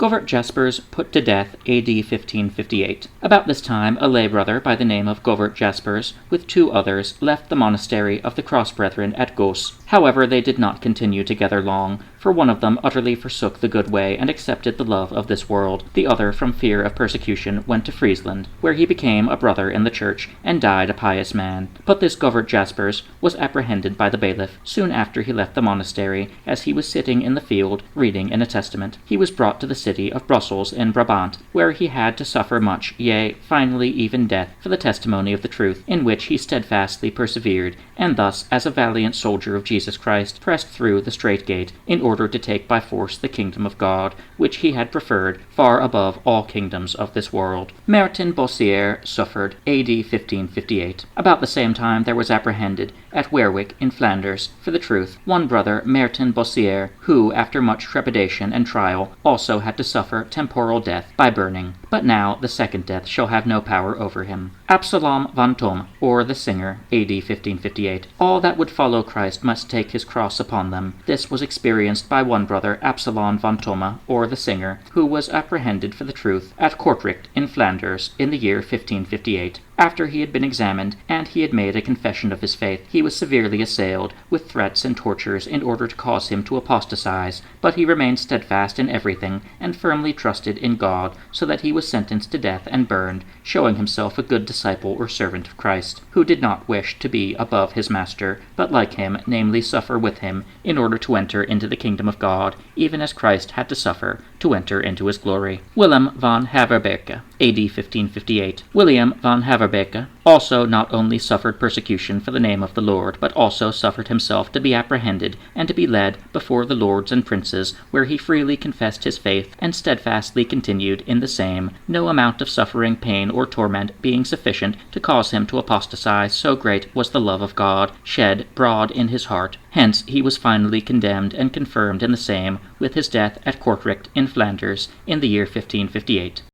Govert Jaspers put to death A.D. 1558. About this time, a lay brother by the name of Govert Jaspers, with 2 others, left the monastery of the Cross Brethren at Goos. However, they did not continue together long, for one of them utterly forsook the good way and accepted the love of this world. The other, from fear of persecution, went to Friesland, where he became a brother in the church, and died a pious man. But this Govert Jaspers was apprehended by the bailiff soon after he left the monastery, as he was sitting in the field reading in a testament. He was brought to the city of Brussels in Brabant, where he had to suffer much, yea, finally even death, for the testimony of the truth, in which he steadfastly persevered, and thus, as a valiant soldier of Jesus Christ, pressed through the strait gate, in order to take by force the kingdom of God, which he had preferred far above all kingdoms of this world. Martin Bossier suffered A.D. 1558. About the same time there was apprehended, at Werwick in Flanders, for the truth, one brother Martin Bossier, who, after much trepidation and trial, also had to suffer temporal death by burning. But now the second death shall have no power over him. Absalom van Thom, or the singer, A.D. 1558. All that would follow Christ must take his cross upon them. This was experienced by one brother, Absalom van Thome, or the singer, who was apprehended for the truth at Kortrijk in Flanders in the year 1558. After he had been examined, and he had made a confession of his faith, he was severely assailed with threats and tortures in order to cause him to apostatize, but he remained steadfast in everything, and firmly trusted in God, so that he was sentenced to death and burned, showing himself a good disciple or servant of Christ, who did not wish to be above his master, but like him, namely suffer with him, in order to enter into the kingdom of God, even as Christ had to suffer to enter into his glory. Willem van Haverbeke, A.D. 1558. William van Haverbeke also not only suffered persecution for the name of the Lord, but also suffered himself to be apprehended and to be led before the lords and princes, where he freely confessed his faith and steadfastly continued in the same, no amount of suffering, pain, or torment being sufficient to cause him to apostatize, so great was the love of God shed broad in his heart. Hence he was finally condemned and confirmed in the same, with his death at Kortrijk in Flanders in the year 1558.